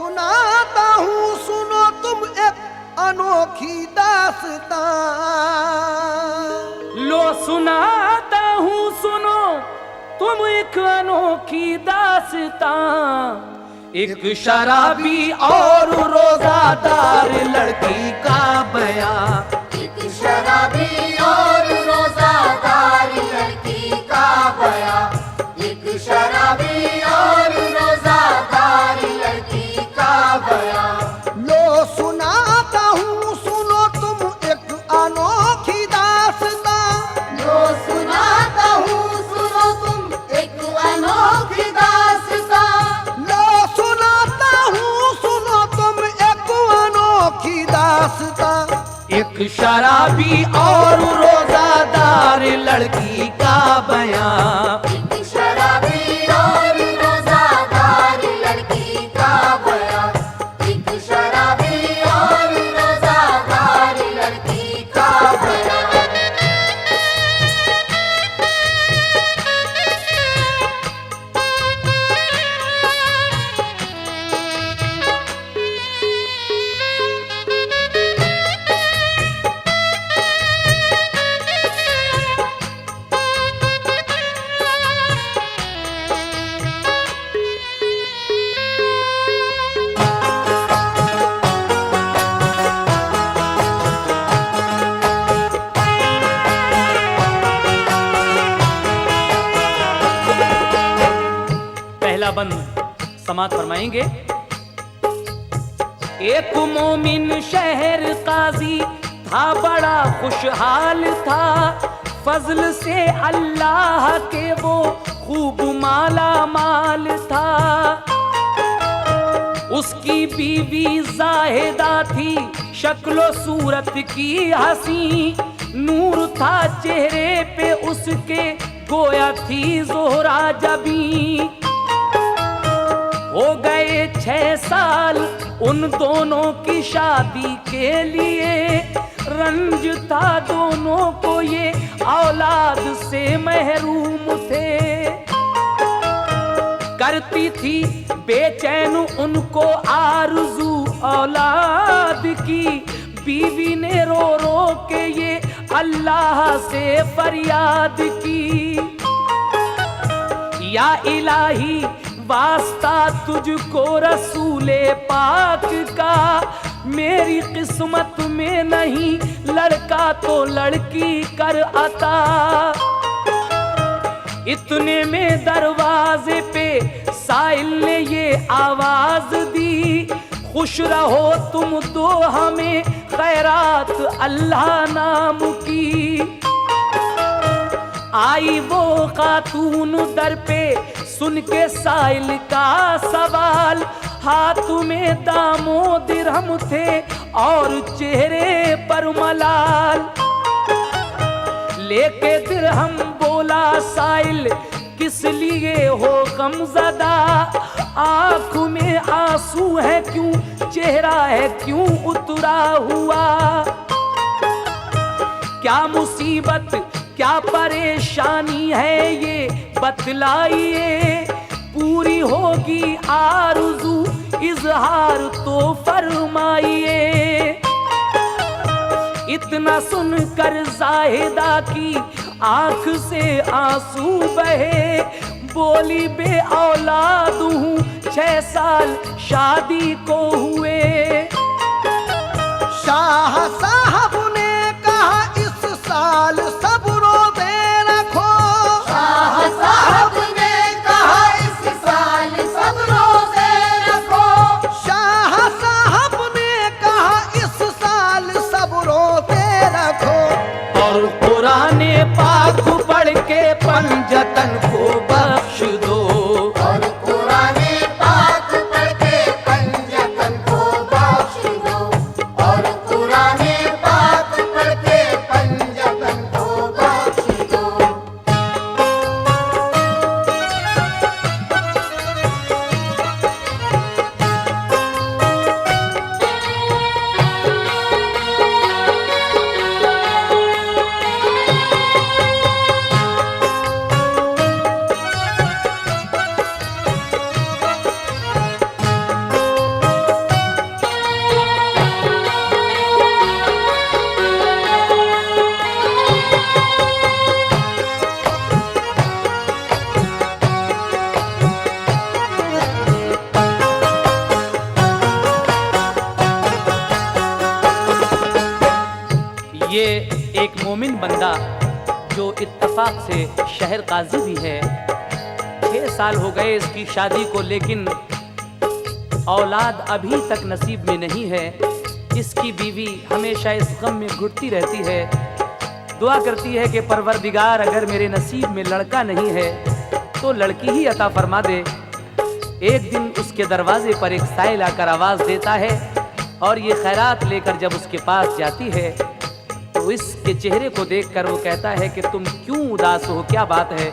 सुनाता हूँ सुनो तुम एक अनोखी दास्तां। लो सुनाता हूँ सुनो तुम एक अनोखी दास्तां। एक शराबी और रोजादार लड़की का बयां। एक शराबी और रोजादार लड़की का बयां। एक शराबी और रोजादार लड़की का बयां। लो सुनाता हूँ सुनो तुम एक अनोखी दास्तां। लो सुनाता हूँ सुनो तुम एक अनोखी दास्तां। लो सुनाता हूँ सुनो तुम एक अनोखी दास्तां। एक शराबी और रोजादार लड़की का बयां। एक शराबी और रोजादार लड़की का बयां। एक शराबी और रोजादार लड़की का बयां। पहला बंद समाप्त फरमाएंगे। एक मोमिन शहर काजी था, बड़ा खुशहाल था। फजल से अल्लाह के वो खूब माला माल था। उसकी बीवी जाहिदा थी, शक्लो सूरत की हंसी। नूर था चेहरे पे उसके, गोया थी जोहरा जबी। हो गए 6 साल उन दोनों की शादी के लिए। रंज था दोनों को, ये औलाद से महरूम थे। करती थी बेचैन उनको आरज़ू औलाद की। बीवी ने रो रो के ये अल्लाह से फरियाद की। या इलाही वास्ता तुझको रसूले पाक का। मेरी किस्मत में नहीं लड़का तो लड़की कर अता। इतने में दरवाजे पे साइल ने ये आवाज दी। खुश रहो तुम दो हमें खैरात अल्लाह नाम की। आई वो खातून दर पे, सुन के साइल का सवाल। हाथ में दामो दिरहम थे और चेहरे पर मलाल। लेके दिरहम बोला साइल, किस लिए हो गमज़दा। आँख में आंसू है क्यों, चेहरा है क्यों उतरा हुआ। क्या मुसीबत क्या परेशानी है ये बतलाइए। पूरी होगी आरज़ू इजहार तो फरमाइए। इतना सुनकर जाहिदा की आंख से आंसू बहे। बोली बे औलाद हूँ 6 साल शादी को हुए। शाह साहब ने कहा इस साल सब रोज़े रखो। शाह साहब ने कहा इस साल सब रोज़े रखो। शाह साहब ने कहा इस साल सब रोज़े रखो। और कुराने पाक पढ़ के पंजतन को बख्श दो। और कुराने पाक पढ़ के पंजतन ये एक मोमिन बंदा जो इत्तफाक से शहर काजी भी है, 6 साल हो गए इसकी शादी को, लेकिन औलाद अभी तक नसीब में नहीं है। इसकी बीवी हमेशा इस गम में घुटती रहती है, दुआ करती है कि परवरदिगार अगर मेरे नसीब में लड़का नहीं है तो लड़की ही अता फरमा दे। एक दिन उसके दरवाजे पर एक साइल आकर आवाज़ देता है और ये खैरात लेकर जब उसके पास जाती है तो इसके चेहरे को देखकर वो कहता है कि तुम क्यों उदास हो, क्या बात है।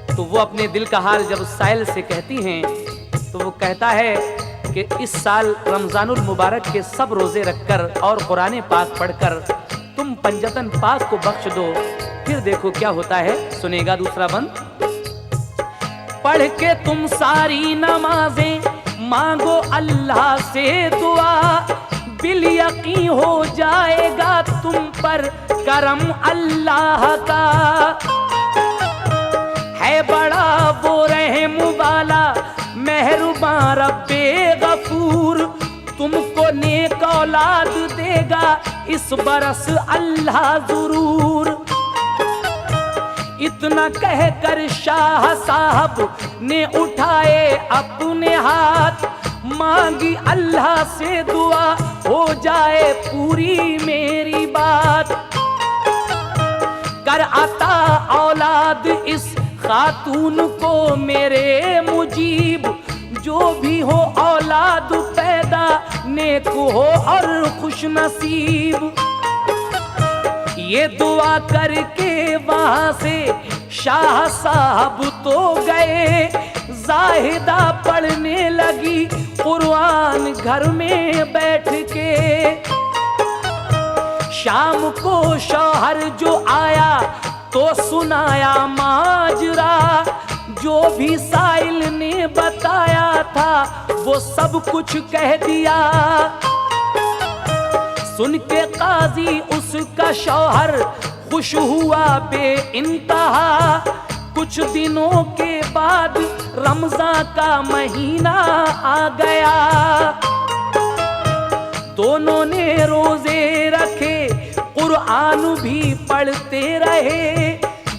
तो वो अपने दिल का हाल जब उस साइल से कहती हैं तो वो कहता है कि इस साल रमज़ानुल मुबारक के सब रोज़े रखकर और कुरान पाक पढ़कर तुम पंजतन पाक को बख्श दो, फिर देखो क्या होता है। सुनेगा दूसरा बंद। पढ़ के तुम सारी नमाजें मांगो अल्लाह से दुआ, बिल यकीन हो जाएगा तुम पर करम अल्लाह का। है बड़ा वो रहम वाला मेहरबान रब्बे गफूर, तुमको नेक औलाद देगा इस बरस अल्लाह जरूर। इतना कहकर शाह साहब ने उठाए अपने हाथ, मांगी अल्लाह से दुआ हो जाए पूरी मेरी बात। कर अता औलाद इस खातून को मेरे मुजीब, जो भी हो औलाद पैदा नेक हो और खुश नसीब। ये दुआ करके वहां से शाह साहब तो गए, जाहिदा पढ़ने लगी कुरान घर में बैठ के। शाम को शौहर जो आया तो सुनाया माजरा, जो भी साइल ने बताया था वो सब कुछ कह दिया। सुन के काजी उसका शौहर खुश हुआ बे इंतहा। कुछ दिनों के बाद रमज़ान का महीना आ गया, दोनों ने रोजे रखे, कुरान भी पढ़ते रहे।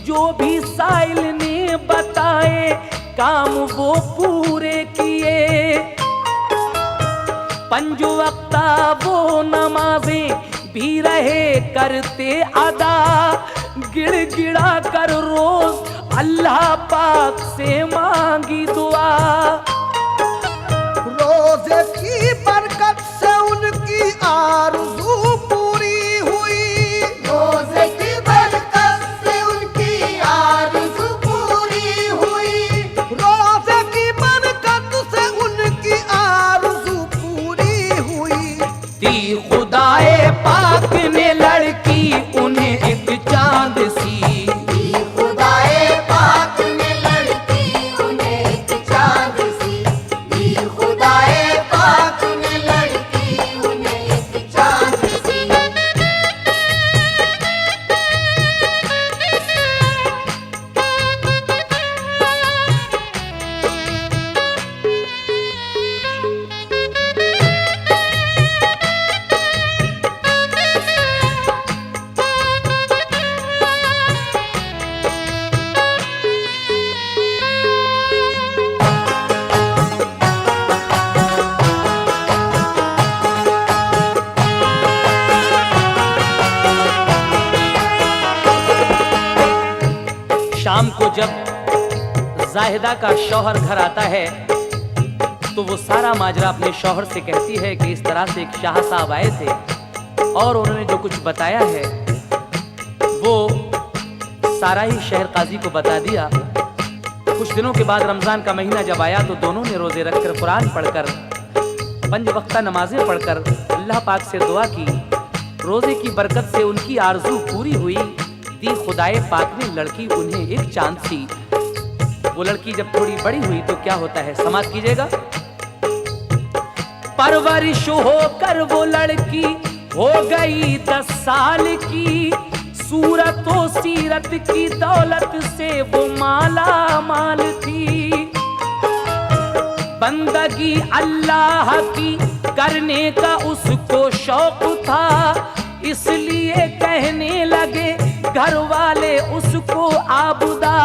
जो भी साइल ने बताए काम वो पूरे किए। 5 वक्ता वो नमाजें भी रहे करते अदा, गिड़गिड़ा कर रोज अल्लाह पाक से मांगी दुआ। रोजे की बरकत से उनकी आरज़ू पूरी हुई। रोज़े की बरकत से उनकी आरज़ू पूरी हुई। रोजे की बरकत से उनकी आरज़ू पूरी हुई। दी खुदाए पाक ने लड़की उन्हें एक चांद सी। दी खुदाए पाक ने लड़की उन्हें एक चांद सी। दी खुदाए पाक ने लड़की उन्हें एक चांद सी। शाम को जब जाहिदा का शौहर घर आता है तो वो सारा माजरा अपने शौहर से कहती है कि इस तरह से एक शाह साहब आए थे और उन्होंने जो कुछ बताया है वो सारा ही शहर काजी को बता दिया। कुछ दिनों के बाद रमज़ान का महीना जब आया तो दोनों ने रोज़े रखकर कुरान पढ़कर 5 वक्ता नमाजें पढ़कर अल्लाह पाक से दुआ की। रोज़े की बरकत से उनकी आरज़ू पूरी हुई। दी खुदाए पाक ने लड़की उन्हें एक चांद सी। वो लड़की जब थोड़ी बड़ी हुई तो क्या होता है, समाप्त कीजिएगा। परवरिश होकर वो लड़की हो गई 10 साल की। सूरत व सीरत की दौलत से वो माला माल थी। बंदगी अल्लाह की करने का उसको शौक था। इसलिए कहने लगे घर वाले उसको आबुदा।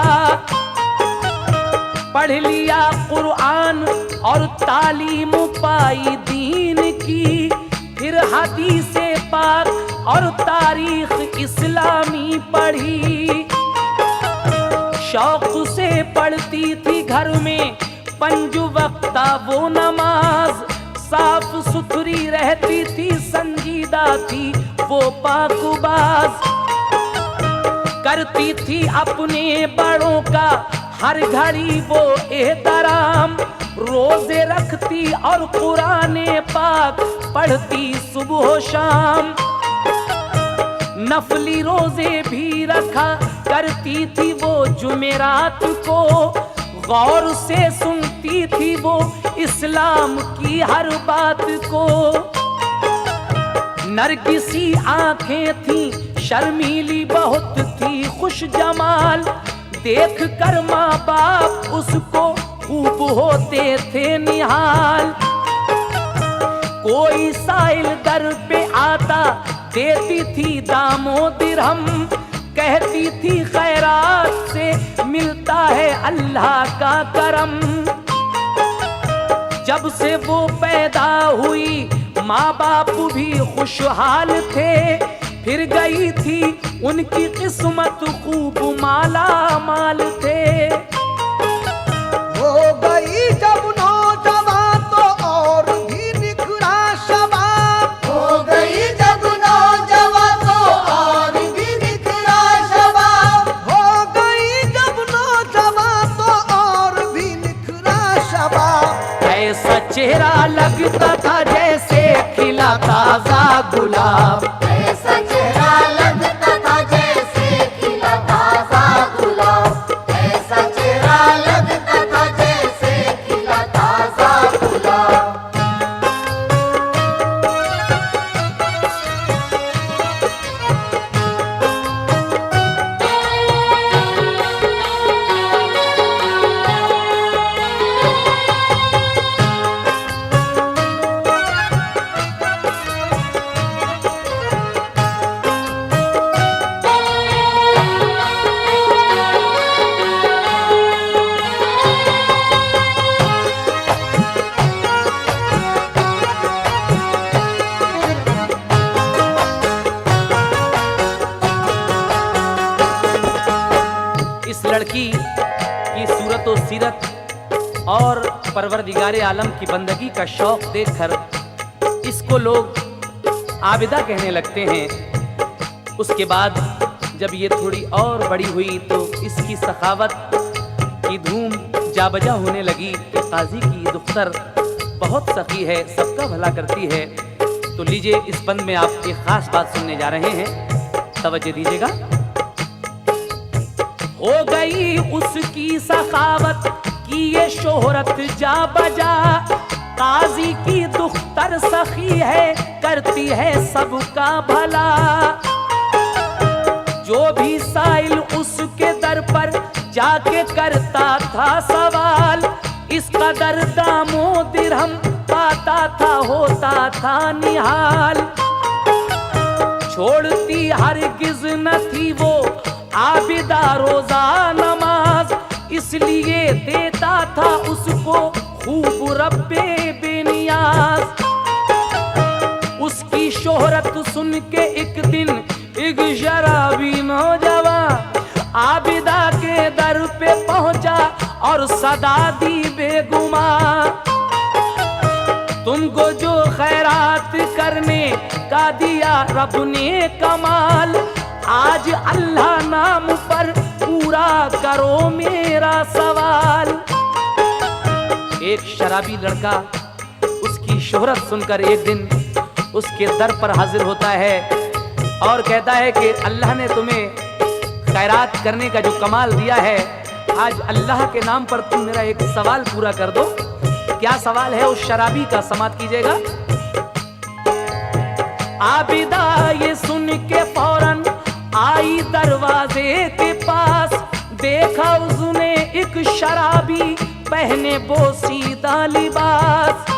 पढ़ लिया कुरान और तालीम पाई दीन की, फिर हदीसे पाक और तारीख इस्लामी पढ़ी। शौक से पढ़ती थी घर में 5 वक्ता वो नमाज, साफ सुथरी रहती थी, संजीदा थी वो पाकबाज। करती थी अपने बड़ों का हर घड़ी वो एहतराम, रोजे रखती और कुराने पाक पढ़ती सुबह शाम। नफली रोजे भी रखा करती थी वो जुमेरात को, गौर से सुनती थी वो इस्लाम की हर बात को। नरगिसी आंखें थी, शर्मीली बहुत थी, खुश जमाल, देख कर माँ बाप उसको खूब होते थे निहाल। कोई साइल दर पे आता देती थी दामो दिरहम, कहती थी खैरात से मिलता है अल्लाह का करम। जब से वो पैदा हुई माँ बाप भी खुशहाल थे, फिर गई थी उनकी किस्मत खूब माला माल थे। हो गई जब नौजवान तो और भी निखरा शबाब। हो गई जब नौजवान तो और भी निखरा शबाब। हो गई जब नौजवान तो और भी निखरा शबाब। ऐसा चेहरा लगता था जैसे खिला ताजा गुलाब। ऐसा चेहरा लगता था जैसे खिला ताजा गुलाब। ऐसा चेहरा लगता था जैसे खिला ताजा गुलाब। इस लड़की की सूरत और सीरत और परवरदिगारे आलम की बंदगी का शौक देखकर इसको लोग आबिदा कहने लगते हैं। उसके बाद जब ये थोड़ी और बड़ी हुई तो इसकी सखावत की धूम जाबजा होने लगी कि काजी की दुख्तर बहुत सखी है, सबका भला करती है। तो लीजिए इस बंद में आप एक खास बात सुनने जा रहे हैं, तवज्जो दीजिएगा। हो गई उसकी सखावत की ये शोहरत जा बजा, काजी की दुख्तर सखी है, करती है सबका भला। जो भी साइल उसके दर पर जाके करता था सवाल, इस कदर दामो दिरहम पाता था, होता था निहाल। छोड़ती हरगिज न थी वो आबिदा रोजा नमाज, इसलिए देता था उसको खूब रब्बे बेनियाज। उसकी शोहरत सुन के एक दिन एक शराबी नौजवान आबिदा के दर पे पहुंचा और सदा दी बेगुमान। तुमको जो खैरात करने का दिया रब ने कमाल, आज अल्लाह नाम पर पूरा करो मेरा सवाल। एक शराबी लड़का उसकी शोहरत सुनकर एक दिन उसके दर पर हाजिर होता है और कहता है कि अल्लाह ने तुम्हें खैरात करने का जो कमाल दिया है, आज अल्लाह के नाम पर तुम मेरा एक सवाल पूरा कर दो। क्या सवाल है उस शराबी का, समात कीजिएगा। आबिदा ये सुन के फौरन आई दरवाजे के पास, देखा उसने एक शराबी पहने बोसीदा लिबास।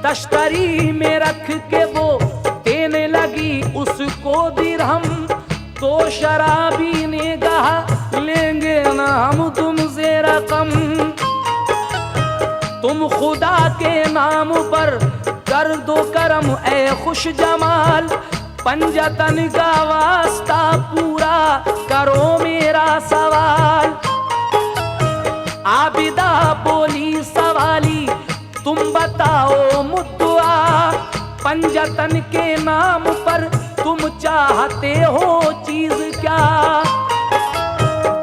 तश्तरी में रख के वो देने लगी के नाम पर कर दो करम ए खुश जमाल, पंजतन का वास्ता पूरा करो मेरा सवाल। आबिदा बोली सवाली तुम बताओ मुद्दुआ, पंजतन के नाम पर तुम चाहते हो चीज क्या?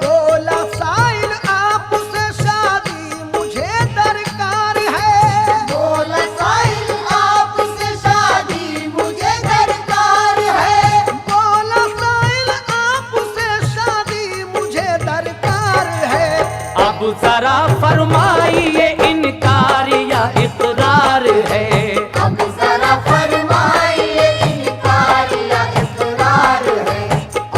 बोला साइल आपसे शादी मुझे दरकार है। बोला साहिल आपसे शादी मुझे दरकार है। बोला साइल आपसे शादी मुझे दरकार है। अब जरा फरमाइए इनकार या इकरार है? अब जरा फरमाइए इनकार या इकरार है।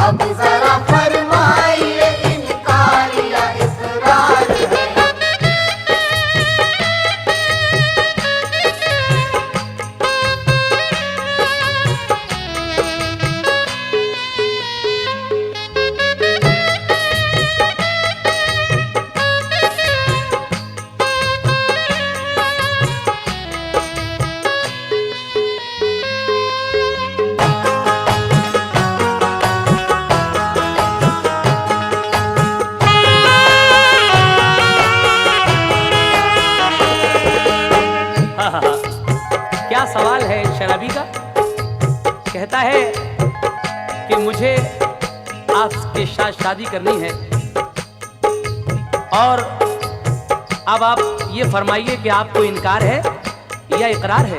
अब जरा फरमाइए इनकार या इकरार है। क्या सवाल है शराबी का? कहता है कि मुझे आपके साथ शादी करनी है, और अब आप ये फरमाइए कि आपको इनकार है या इकरार है?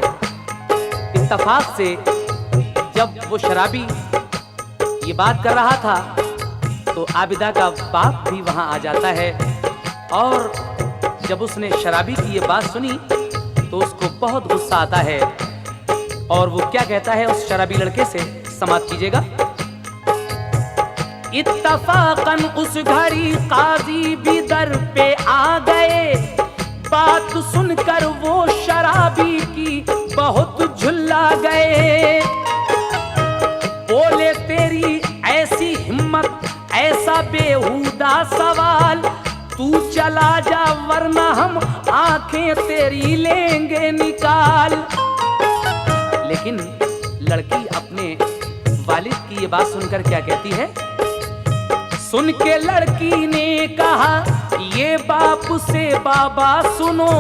इत्तफाक से जब वो शराबी ये बात कर रहा था तो आबिदा का बाप भी वहां आ जाता है, और जब उसने शराबी की ये बात सुनी तो उसको बहुत गुस्सा आता है, और वो क्या कहता है उस शराबी लड़के से, समाप्त कीजिएगा। इत्तफाकन उस घड़ी काजी भी दर पे आ गए, बात सुनकर वो शराबी की बहुत झुल्ला गए। बोले तेरी ऐसी हिम्मत, ऐसा बेहुदा सवाल, तू चला जा वरना हम आंखें तेरी लेंगे निकाल। लेकिन लड़की अपने वालिद की ये बात सुनकर क्या कहती है? सुन के लड़की ने कहा ये बाप से बाबा सुनो,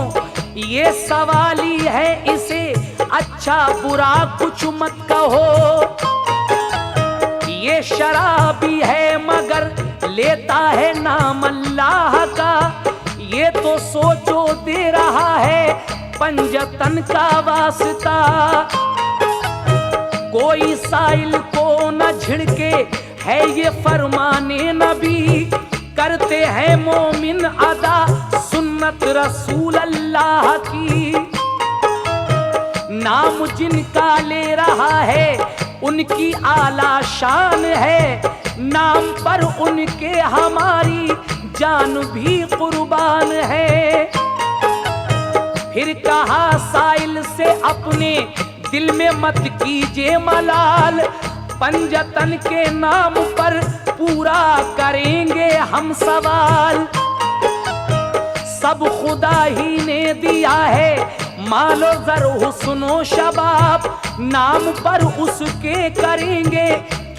ये सवाली है इसे अच्छा बुरा कुछ मत कहो। ये शराबी है मगर लेता है नाम अल्लाह का, ये तो सोचो दे रहा है पंजतन का वास्ता। कोई साइल को न झिड़के है ये फरमाने नबी, करते हैं मोमिन अदा सुन्नत रसूल अल्लाह की। नाम जिनका ले रहा है उनकी आला शान है, नाम पर उनके हमारी जान भी कुर्बान है। फिर कहा साइल से अपने दिल में मत कीजिए मलाल, पंजतन के नाम पर पूरा करेंगे हम सवाल। सब खुदा ही ने दिया है मालो जर हुस्नो शबाब, नाम पर उसके करेंगे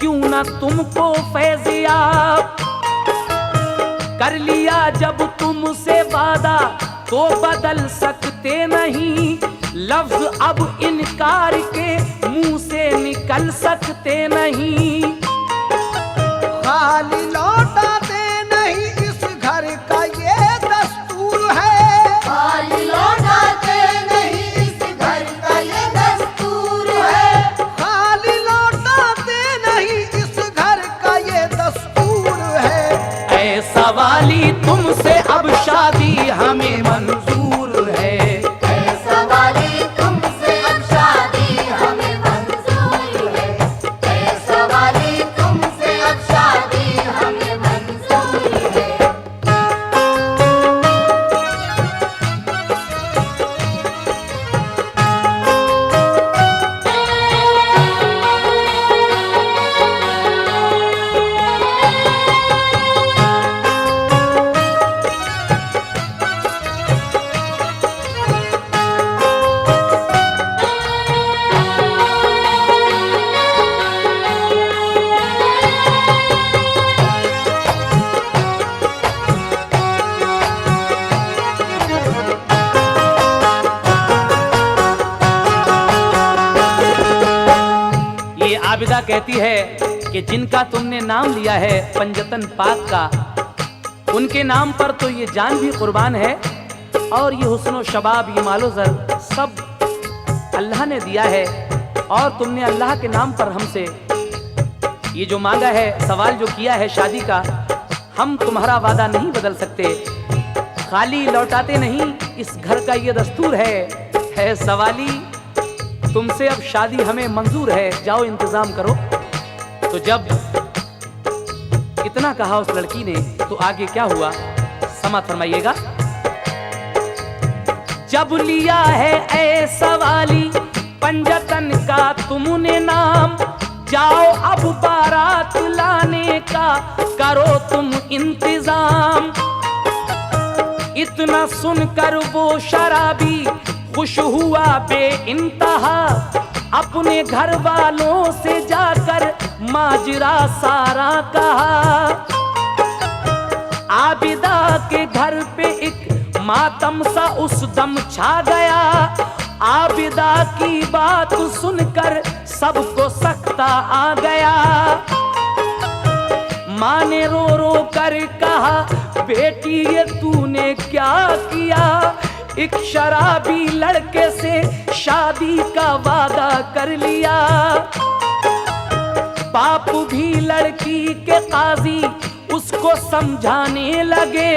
क्यों ना तुमको फैज़याब। कर लिया जब तुमसे वादा तो बदल सकते नहीं, लफ्ज अब इनकार के मुंह से निकल सकते नहीं। खाली लौटा दे नहीं इस घर का ये दस्तूर है। खाली लौटाते नहीं इस घर का ये दस्तूर है। खाली लौटा दे नहीं इस घर का ये दस्तूर है। ऐ सवाली तुमसे अब शादी हमें मंजूर है। ऐसा वाली तुमसे अब शादी हमें मंजूर है। ऐसा वाली तुमसे अब शादी हमें मंजूर आबिदा कहती है कि जिनका तुमने नाम लिया है पंजतन पाक का, उनके नाम पर तो ये जान भी कुर्बान है, और ये हुस्न शबाब, ये मालो ज़र सब अल्लाह ने दिया है। और तुमने अल्लाह के नाम पर हमसे ये जो मांगा है, सवाल जो किया है शादी का, हम तुम्हारा वादा नहीं बदल सकते, खाली लौटाते नहीं, इस घर का ये दस्तूर है सवाली, तुमसे अब शादी हमें मंजूर है, जाओ इंतजाम करो। तो जब इतना कहा उस लड़की ने, तो आगे क्या हुआ समात फरमाइएगा। जब लिया है ऐ सवाली पंजतन का तुमने नाम, जाओ अब बारात लाने का करो तुम इंतजाम। इतना सुनकर वो शराबी खुश हुआ बेइंतहा, अपने घर वालों से जाकर माजरा सारा कहा। आबिदा के घर पे एक मातम सा उस दम छा गया, आबिदा की बात सुनकर सबको सकता आ गया। माँ ने रो रो कर कहा, बेटी ये तूने क्या किया, एक शराबी लड़के से शादी का वादा कर लिया। बाप भी लड़की के काजी उसको समझाने लगे,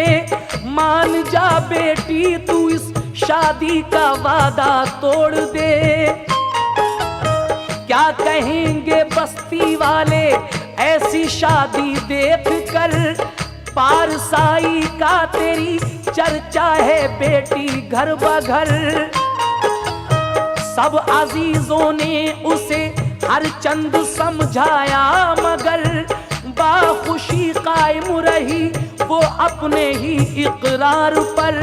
मान जा बेटी तू इस शादी का वादा तोड़ दे। क्या कहेंगे बस्ती वाले ऐसी शादी देख कर, पारसाई का तेरी चर्चा है बेटी घर बघर। सब अजीजों ने उसे हर चंद समझाया, मगर बाखुशी कायम रही वो अपने ही इकरार पर।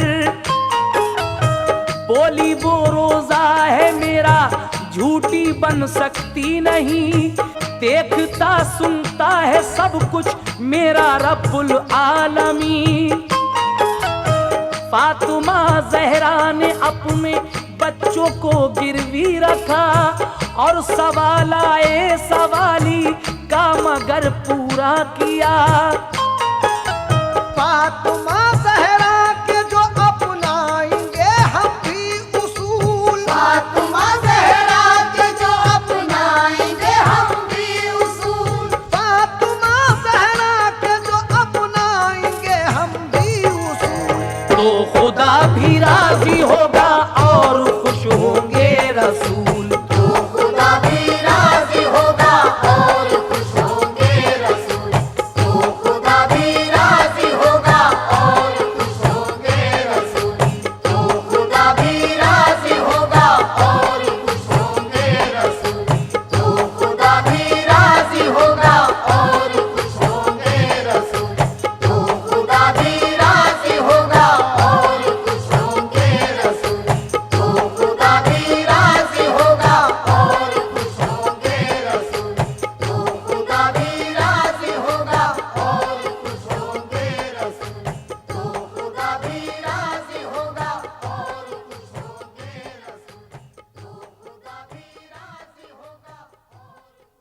बोली वो रोजा है मेरा झूठी बन सकती नहीं, देखता सुनता है सब कुछ मेरा रब्बुल आलमीन। फातिमा ज़हरा ने अपने बच्चों को गिरवी रखा, और सवाल आए सवाली का मगर पूरा किया। फातिमा ज़हरा के जो अपनाएंगे हम भी उसूल, फातिमा ज़हरा के जो अपनाएंगे हम भी उसूल, फातिमा ज़हरा के जो अपनाएंगे हम भी उसूल, तो खुदा भी राजी होगा और खुश होंगे रसूल।